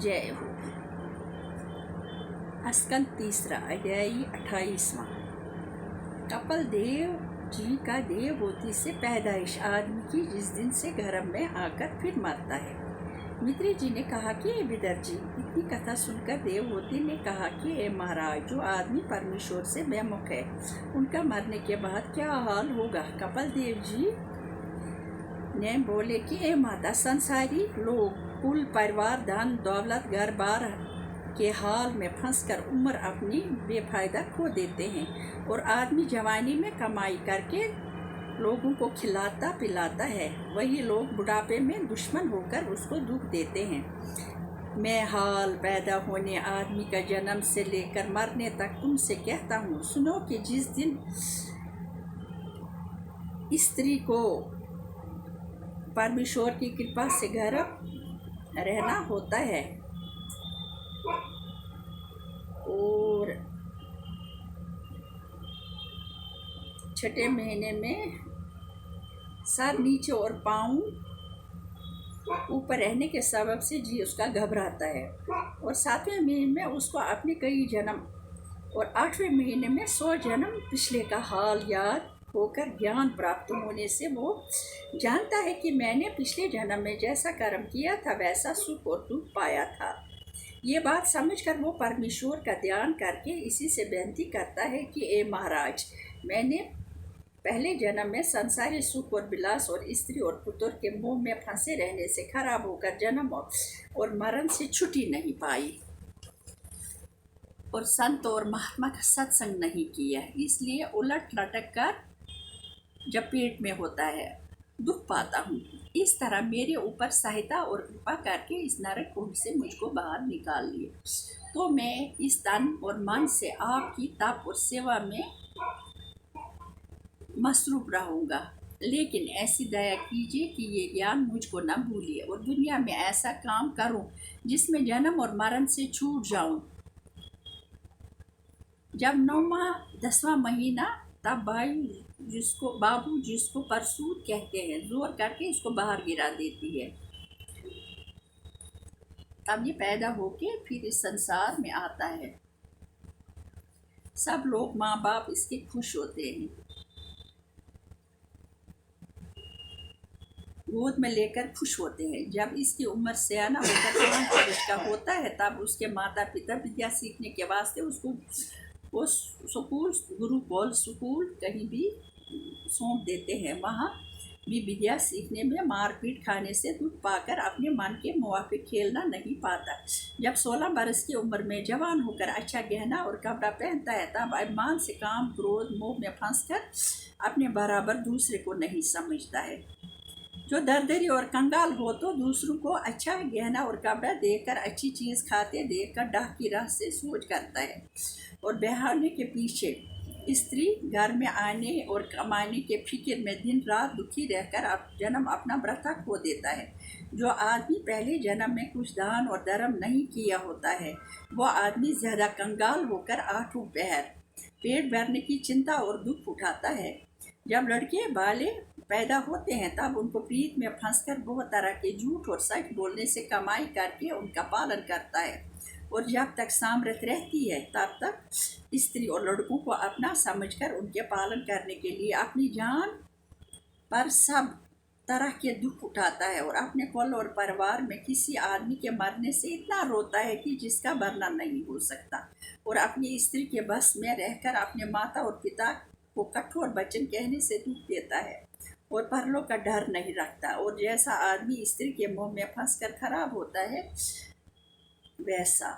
जय हो। स्कंद तीसरा, अध्याय 28वां। कपिल देव जी का देवहूति से पैदाइश आदमी की जिस दिन से गर्भ में आकर फिर मरता है। मित्री जी ने कहा कि विदर जी, इतनी कथा सुनकर देवहूति ने कहा कि ए महाराज, जो आदमी परमेश्वर से बेमुख है, उनका मरने के बाद क्या हाल होगा। कपिल देव जी ने बोले कि ए माता, संसारी लोग कुल परिवार धन दौलत घर बार के हाल में फंसकर उम्र अपनी बेफायदा खो देते हैं, और आदमी जवानी में कमाई करके लोगों को खिलाता पिलाता है। वही लोग बुढ़ापे में दुश्मन होकर उसको दुख देते हैं। मैं हाल पैदा होने आदमी का जन्म से लेकर मरने तक तुमसे कहता हूँ, सुनो कि जिस दिन स्त्री को परमेश्वर की कृपा से गर्भ रहना होता है और छठे महीने में सर नीचे और पाँव ऊपर रहने के सबब से जी उसका घबराता है, और 7वें महीने में उसको अपने कई जन्म और 8वें महीने में 100 जन्म पिछले का हाल याद होकर ज्ञान प्राप्त होने से वो जानता है कि मैंने पिछले जन्म में जैसा कर्म किया था वैसा सुख और दुख पाया था। ये बात समझकर वो परमेश्वर का ध्यान करके इसी से विनती करता है कि ए महाराज, मैंने पहले जन्म में संसारी सुख और विलास और स्त्री और पुत्र के मोह में फंसे रहने से खराब होकर जन्म और मरण से छुट्टी नहीं पाई, और संत और महात्मा का सत्संग नहीं किया, इसलिए उलट लटक कर जब पेट में होता है दुख पाता हूँ। इस तरह मेरे ऊपर सहायता और कृपा करके इस नरक कुंड से मुझको बाहर निकाल लिए, तो मैं इस तन और मन से आपकी तप और सेवा में मसरूफ रहूँगा। लेकिन ऐसी दया कीजिए कि ये ज्ञान मुझको न भूलिए और दुनिया में ऐसा काम करूं जिसमें जन्म और मरण से छूट जाऊं। जब 9वां 10वां महीना, तब बाबू जिसको परसूत कहते हैं, जोर करके इसको बाहर गिरा देती है। तब ये पैदा होके फिर इस संसार में आता है। सब लोग माँ बाप इसके खुश होते हैं, गोद में लेकर खुश होते हैं। जब इसकी उम्र सियाना होकर 5 वर्ष का होता है, तब उसके माता पिता विद्या सीखने के वास्ते उसको वो स्कूल, गुरुकुल स्कूल कहीं भी सौंप देते हैं। वहाँ भी विद्या सीखने में मारपीट खाने से दुख पाकर अपने मन के मुवाफिक खेलना नहीं पाता। जब 16 वर्ष की उम्र में जवान होकर अच्छा गहना और कपड़ा पहनता है, तब अभिमान से काम क्रोध मोह में फंसकर अपने बराबर दूसरे को नहीं समझता है। जो दरदरी और कंगाल हो तो दूसरों को अच्छा गहना और कपड़ा देकर अच्छी चीज़ खाते देखकर डाह की राह से सोच करता है, और बहाने के पीछे स्त्री घर में आने और कमाने के फिक्र में दिन रात दुखी रहकर जन्म अपना व्रता खो देता है। जो आदमी पहले जन्म में कुछ दान और धर्म नहीं किया होता है, वो आदमी ज़्यादा कंगाल होकर 8 पहर पेट भरने की चिंता और दुख उठाता है। जब लड़के बाले पैदा होते हैं, तब उनको प्रीत में फंसकर बहुत तरह के झूठ और सच बोलने से कमाई करके उनका पालन करता है, और जब तक सामर्थ्य रहती है तब तक स्त्री और लड़कों को अपना समझकर उनके पालन करने के लिए अपनी जान पर सब तरह के दुख उठाता है, और अपने कुल और परिवार में किसी आदमी के मरने से इतना रोता है कि जिसका वर्णन नहीं हो सकता, और अपनी स्त्री के बस में रहकर अपने माता और पिता को कठोर वचन कहने से दुख देता है, और परलोक का डर नहीं रखता। और जैसा आदमी स्त्री के मुंह में फंसकर खराब होता है, वैसा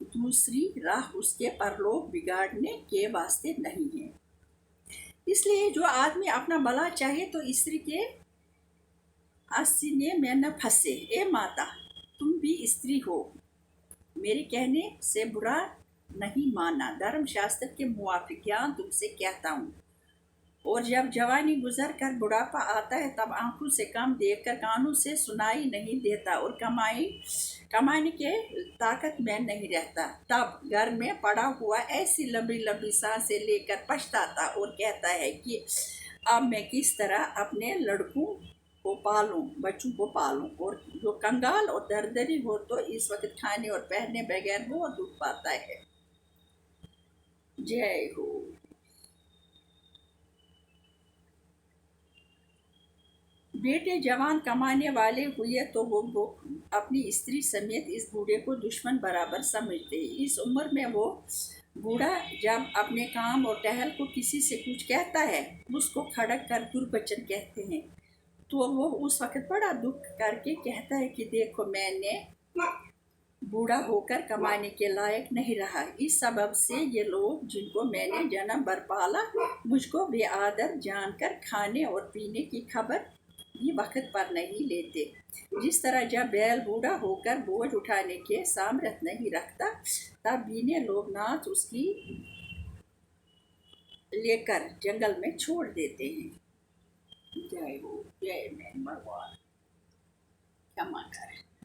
दूसरी राह उसके परलोक बिगाड़ने के वास्ते नहीं है। इसलिए जो आदमी अपना भला चाहे तो स्त्री के आसीने में न फंसे। ए माता, तुम भी स्त्री हो, मेरे कहने से बुरा नहीं माना। धर्मशास्त्र के मुवाफिक ज्ञान तुमसे कहता हूँ, और जब जवानी गुजर कर बुढ़ापा आता है, तब आंखों से कम देखकर कानों से सुनाई नहीं देता, और कमाने के ताकत में नहीं रहता, तब घर में पड़ा हुआ ऐसी लंबी लंबी सांसें लेकर पछताता और कहता है कि अब मैं किस तरह अपने लड़कों को पालूं, बच्चों को पालूं, और जो कंगाल और दरदरी हो तो इस वक्त खाने और पहनने बगैर बहुत दुख पाता है। जय हो। बेटे जवान कमाने वाले हुए तो वो अपनी स्त्री समेत इस बूढ़े को दुश्मन बराबर समझते हैं। इस उम्र में वो बूढ़ा जब अपने काम और टहल को किसी से कुछ कहता है, उसको खड़क कर दुर्वचन कहते हैं, तो वो उस वक्त बड़ा दुख करके कहता है कि देखो मैंने बूढ़ा होकर कमाने के लायक नहीं रहा। इस सबब से ये लोग जिनको मैंने जन्म भर पाला मुझको बेआदर जानकर खाने और पीने की खबर भी वक्त पर नहीं लेते। जिस तरह जब बैल बूढ़ा होकर बोझ उठाने के सामर्थ्य नहीं रखता, तब बीने लोग नाथ उसकी लेकर जंगल में छोड़ देते हैं। जय हो। जय मैं भगवान क्षमा करें।